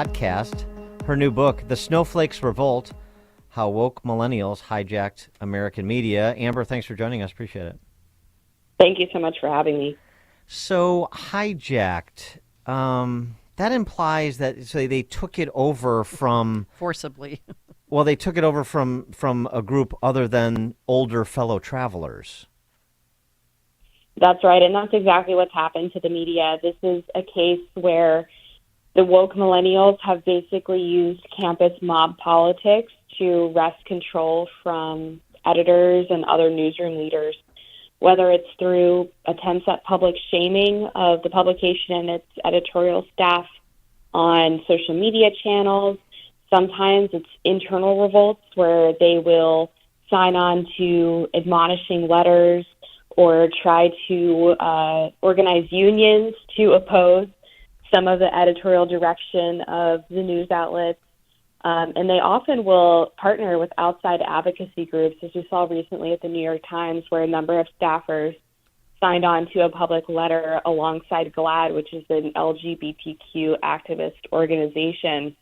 podcast. Her new book, The Snowflakes Revolt, How Woke Millennials Hijacked American Media. Amber, thanks for joining us. Appreciate it. Thank you so much for having me. So, hijacked, that implies that they took it over from... Forcibly. Well, they took it over from a group other than older fellow travelers. That's right, and that's exactly what's happened to the media. This is a case where the woke millennials have basically used campus mob politics to wrest control from editors and other newsroom leaders, whether it's through attempts at public shaming of the publication and its editorial staff on social media channels. Sometimes it's internal revolts where they will sign on to admonishing letters or try to organize unions to oppose some of the editorial direction of the news outlets. And they often will partner with outside advocacy groups, as we saw recently at the New York Times, where a number of staffers signed on to a public letter alongside GLAAD, which is an LGBTQ activist organization.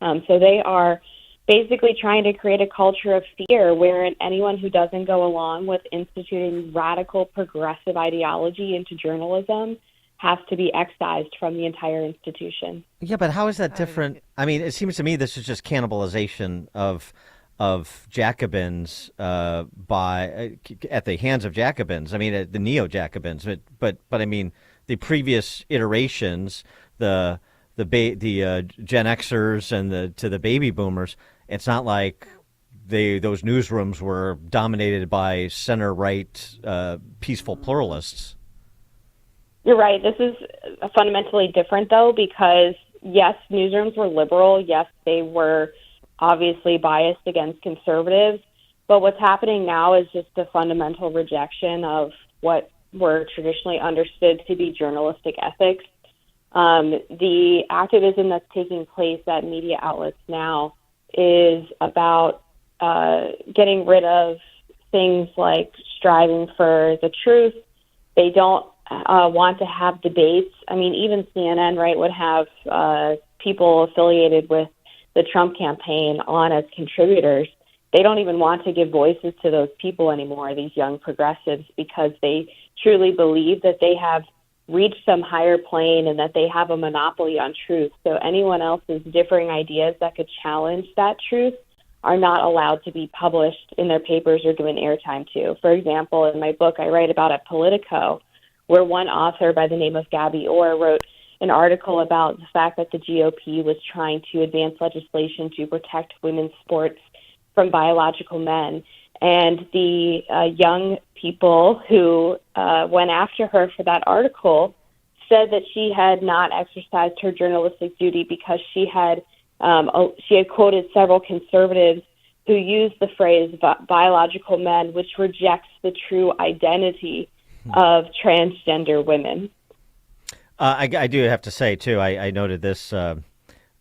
So they are basically trying to create a culture of fear where anyone who doesn't go along with instituting radical progressive ideology into journalism has to be excised from the entire institution. Yeah, but how is that different? I mean, it seems to me this is just cannibalization of Jacobins at the hands of Jacobins. I mean, the neo-Jacobins, but I mean the previous iterations, the Gen Xers and to the baby boomers. It's not like those newsrooms were dominated by center-right peaceful pluralists. You're right. This is fundamentally different, though, because, yes, newsrooms were liberal. Yes, they were obviously biased against conservatives. But what's happening now is just a fundamental rejection of what were traditionally understood to be journalistic ethics. The activism that's taking place at media outlets now is about getting rid of things like striving for the truth. They don't want to have debates. I mean, even CNN, right, would have people affiliated with the Trump campaign on as contributors. They don't even want to give voices to those people anymore, these young progressives, because they truly believe that they have reached some higher plane and that they have a monopoly on truth. So anyone else's differing ideas that could challenge that truth are not allowed to be published in their papers or given airtime to. For example, in my book, I write about at Politico, where one author by the name of Gabby Orr wrote an article about the fact that the GOP was trying to advance legislation to protect women's sports from biological men. And the young people who went after her for that article said that she had not exercised her journalistic duty because she had quoted several conservatives who used the phrase biological men, which rejects the true identity of transgender women. I do have to say, too, I noted this the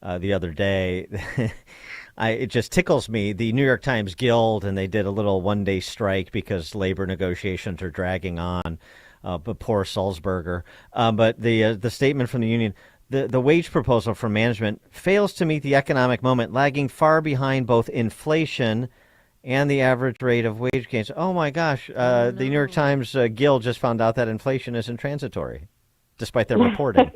other day. It just tickles me. The New York Times Guild, and they did a little one-day strike because labor negotiations are dragging on. But poor Sulzberger. But the statement from the union, the wage proposal from management fails to meet the economic moment, lagging far behind both inflation and the average rate of wage gains. Oh, my gosh. The New York Times Guild just found out that inflation isn't transitory, despite their reporting.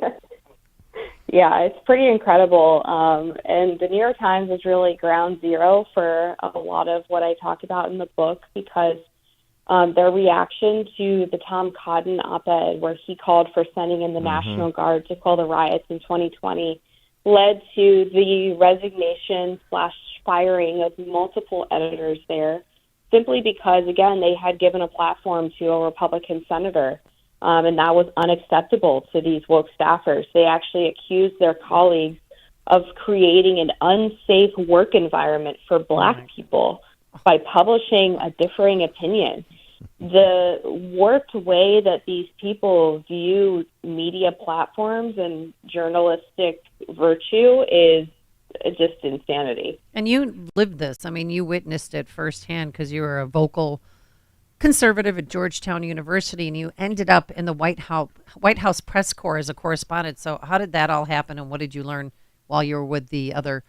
Yeah, it's pretty incredible. And the New York Times is really ground zero for a lot of what I talk about in the book, because their reaction to the Tom Cotton op-ed, where he called for sending in the National Guard to quell the riots in 2020, led to the resignation/firing of multiple editors there, simply because, again, they had given a platform to a Republican senator. And that was unacceptable to these woke staffers. They actually accused their colleagues of creating an unsafe work environment for Black people by publishing a differing opinion. The warped way that these people view media platforms and journalistic virtue is just insanity. And you lived this. I mean, you witnessed it firsthand because you were a vocal conservative at Georgetown University, and you ended up in the White House press corps as a correspondent. So how did that all happen, and what did you learn while you were with the other,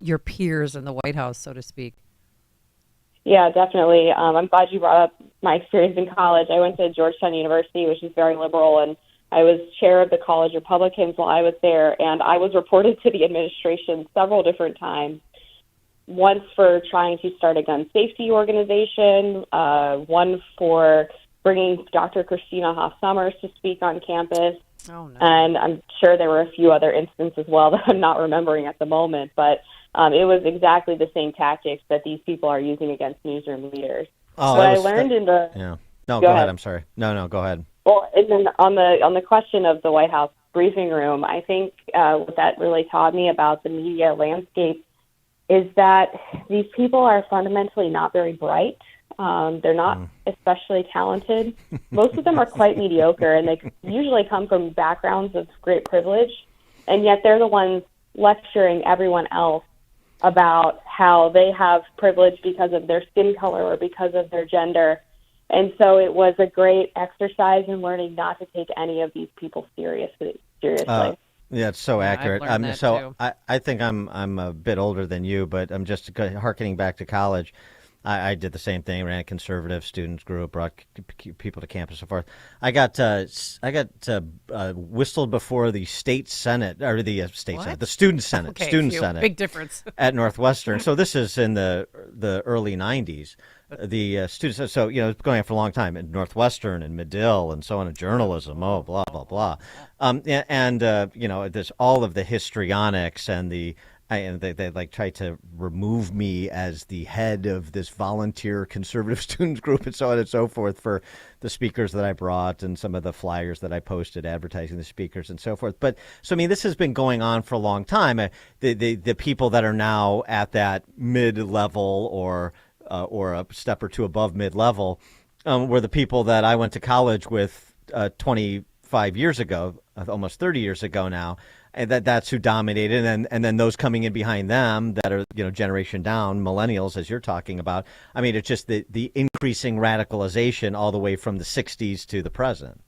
your peers in the White House, so to speak. Yeah, definitely. I'm glad you brought up my experience in college. I went to Georgetown University, which is very liberal, and I was chair of the college Republicans while I was there, and I was reported to the administration several different times. Once for trying to start a gun safety organization, one for bringing Dr. Christina Hoff Sommers to speak on campus. Oh, no. And I'm sure there were a few other instances as well that I'm not remembering at the moment, but it was exactly the same tactics that these people are using against newsroom leaders. Oh, what I learned in the... Yeah. No, go go ahead. ahead. I'm sorry. No, go ahead. Well, and then on the question of the White House briefing room, I think what that really taught me about the media landscape is that these people are fundamentally not very bright. They're not especially talented. Most of them are quite mediocre, and they usually come from backgrounds of great privilege, and yet they're the ones lecturing everyone else about how they have privilege because of their skin color or because of their gender. And so it was a great exercise in learning not to take any of these people seriously. Yeah, it's so accurate. I've learned that So too. I think I'm a bit older than you, but I'm just harkening back to college. I did the same thing. Ran a conservative students group, brought people to campus, and so forth. I got whistled before the state senate or the state senate, the student senate, Okay, student senate, big difference. at Northwestern. So this is in the early '90s. The students, so going on for a long time at Northwestern and Medill and so on, and journalism. Oh, blah blah blah. There's all of the histrionics and they like tried to remove me as the head of this volunteer conservative students group and so on and so forth for the speakers that I brought and some of the flyers that I posted advertising the speakers and so forth. But so, I mean, this has been going on for a long time. The people that are now at that mid-level or a step or two above mid-level were the people that I went to college with 25 years ago, almost 30 years ago now. And that's who dominated, and then those coming in behind them that are generation down, millennials, as you're talking about. I mean, it's just the increasing radicalization all the way from the 60s to the present.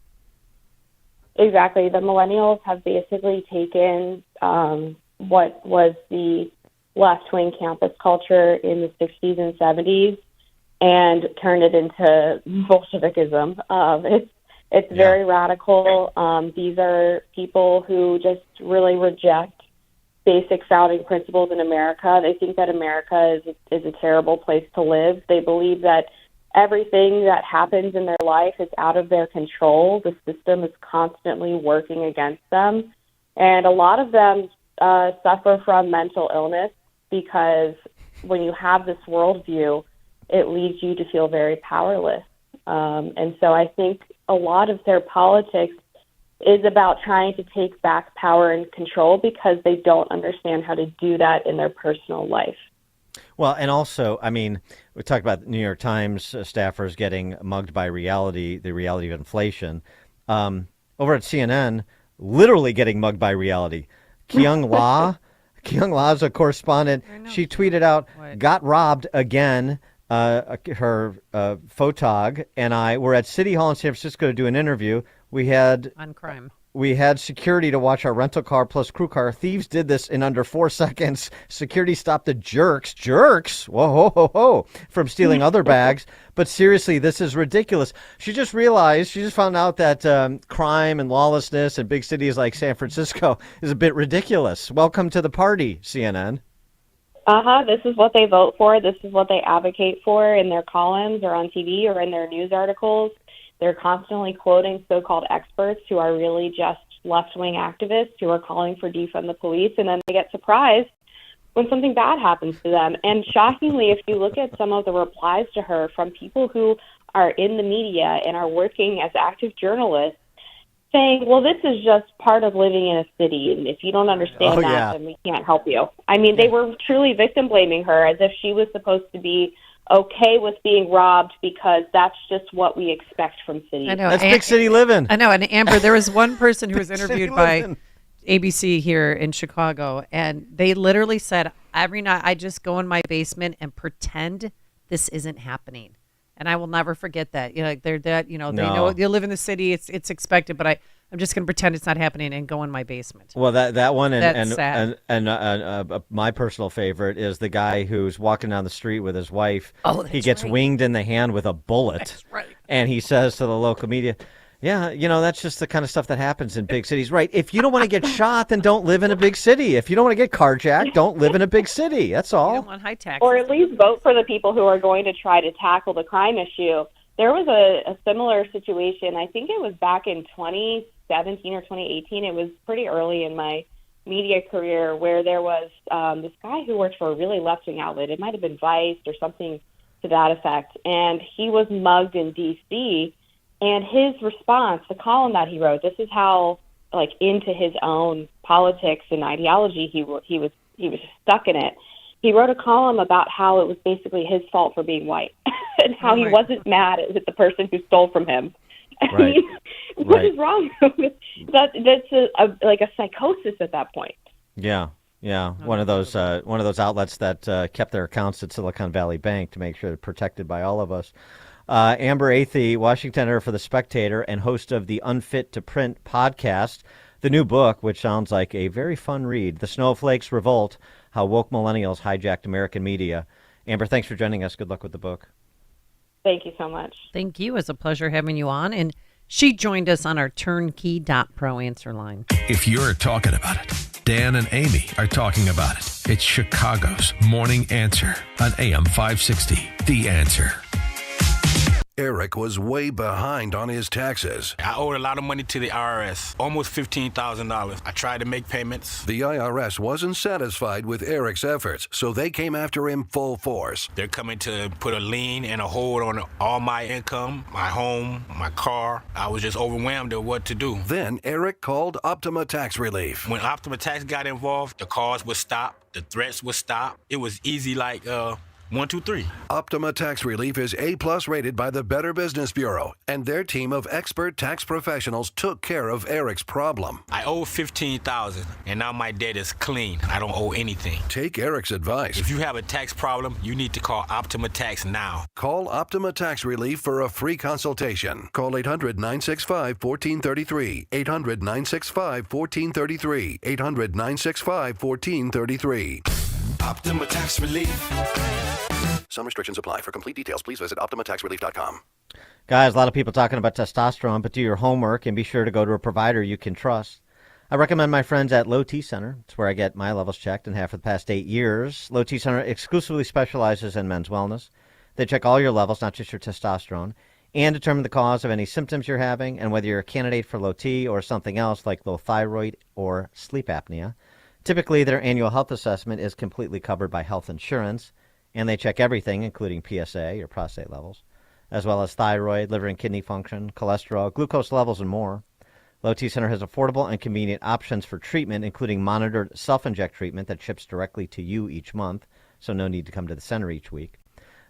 Exactly. The millennials have basically taken what was the left-wing campus culture in the 60s and 70s and turned it into Bolshevikism. It's very radical. These are people who just really reject basic founding principles in America. They think that America is a terrible place to live. They believe that everything that happens in their life is out of their control. The system is constantly working against them. And a lot of them suffer from mental illness because when you have this worldview, it leads you to feel very powerless. And so I think a lot of their politics is about trying to take back power and control because they don't understand how to do that in their personal life. Well, and also, I mean, we talked about the New York Times staffers getting mugged by reality, the reality of inflation. Over at CNN, literally getting mugged by reality. Kyung La is a correspondent. She tweeted out, "Got robbed again." Her photog and I were at City Hall in San Francisco to do an interview. We had On crime. We had security to watch our rental car plus crew car. Thieves did this in under 4 seconds. Security stopped the jerks, whoa, ho, ho, ho, from stealing other bags. But seriously, this is ridiculous. She just found out that crime and lawlessness in big cities like San Francisco is a bit ridiculous. Welcome to the party, CNN. This is what they vote for. This is what they advocate for in their columns or on TV or in their news articles. They're constantly quoting so-called experts who are really just left-wing activists who are calling for defund the police, and then they get surprised when something bad happens to them. And shockingly, if you look at some of the replies to her from people who are in the media and are working as active journalists, saying, well, this is just part of living in a city, and if you don't understand then we can't help you. I mean, they were truly victim blaming her as if she was supposed to be okay with being robbed because that's just what we expect from cities. I know. That's big city living. I know. And Amber, there was one person who was interviewed by ABC here in Chicago, and they literally said, every night I just go in my basement and pretend this isn't happening. And I will never forget that. They know you live in the city, it's expected, but I'm just going to pretend it's not happening and go in my basement. Well, that one That's sad. and my personal favorite is the guy who's walking down the street with his wife. Oh, he gets winged in the hand with a bullet. That's right. And he says to the local media, "Yeah, that's just the kind of stuff that happens in big cities, right? If you don't want to get shot, then don't live in a big city. If you don't want to get carjacked, don't live in a big city. That's all." You don't want high taxes. Or at least vote for the people who are going to try to tackle the crime issue. There was a similar situation. I think it was back in 2017 or 2018. It was pretty early in my media career where there was this guy who worked for a really left-wing outlet. It might have been Vice or something to that effect. And he was mugged in D.C., and his response, the column that he wrote, this is how into his own politics and ideology he was stuck in it. He wrote a column about how it was basically his fault for being white and how he wasn't mad at the person who stole from him. I mean, what is wrong with that? That's a psychosis at that point. Yeah. One of those outlets that kept their accounts at Silicon Valley Bank to make sure they're protected by all of us. Amber Athey, Washington editor for The Spectator and host of the Unfit to Print podcast. The new book, which sounds like a very fun read, The Snowflakes, Revolt, How Woke Millennials Hijacked American Media. Amber, thanks for joining us. Good luck with the book. Thank you so much. Thank you. It was a pleasure having you on. And she joined us on our turnkey.pro answer line. If you're talking about it, Dan and Amy are talking about it. It's Chicago's Morning Answer on AM 560. The Answer. Eric was way behind on his taxes. I owed a lot of money to the IRS, almost $15,000. I tried to make payments. The IRS wasn't satisfied with Eric's efforts, so they came after him full force. They're coming to put a lien and a hold on all my income, my home, my car. I was just overwhelmed at what to do. Then Eric called Optima Tax Relief. When Optima Tax got involved, the calls would stop, the threats would stop. It was easy like 1, 2, 3. Optima Tax Relief is A+ rated by the Better Business Bureau, and their team of expert tax professionals took care of Eric's problem. I owe $15,000, and now my debt is clean. I don't owe anything. Take Eric's advice. If you have a tax problem, you need to call Optima Tax now. Call Optima Tax Relief for a free consultation. Call 800-965-1433. 800-965-1433. 800-965-1433. Optima Tax Relief. Some restrictions apply. For complete details, please visit OptimaTaxRelief.com. Guys, a lot of people talking about testosterone, but do your homework and be sure to go to a provider you can trust. I recommend my friends at Low T Center. It's where I get my levels checked and have for the past 8 years. Low T Center exclusively specializes in men's wellness. They check all your levels, not just your testosterone, and determine the cause of any symptoms you're having and whether you're a candidate for low T or something else like low thyroid or sleep apnea. Typically, their annual health assessment is completely covered by health insurance, and they check everything, including PSA, your prostate levels, as well as thyroid, liver and kidney function, cholesterol, glucose levels, and more. Low T Center has affordable and convenient options for treatment, including monitored self-inject treatment that ships directly to you each month, so no need to come to the center each week.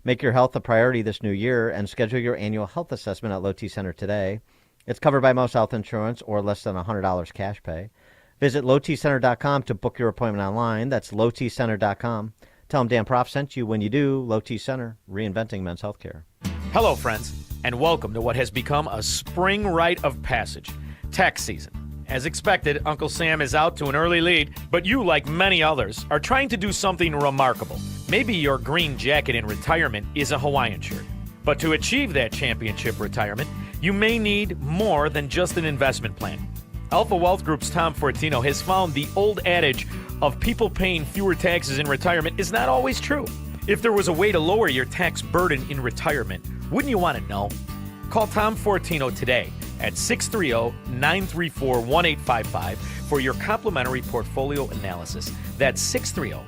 Make your health a priority this new year and schedule your annual health assessment at Low T Center today. It's covered by most health insurance or less than $100 cash pay. Visit lowtcenter.com to book your appointment online. That's lowtcenter.com. Tell them Dan Prof sent you. When you do, Low T Center, reinventing men's healthcare. Hello, friends, and welcome to what has become a spring rite of passage, tax season. As expected, Uncle Sam is out to an early lead, but you, like many others, are trying to do something remarkable. Maybe your green jacket in retirement is a Hawaiian shirt. But to achieve that championship retirement, you may need more than just an investment plan. Alpha Wealth Group's Tom Fortino has found the old adage of people paying fewer taxes in retirement is not always true. If there was a way to lower your tax burden in retirement, wouldn't you want to know? Call Tom Fortino today at 630-934-1855 for your complimentary portfolio analysis. That's 630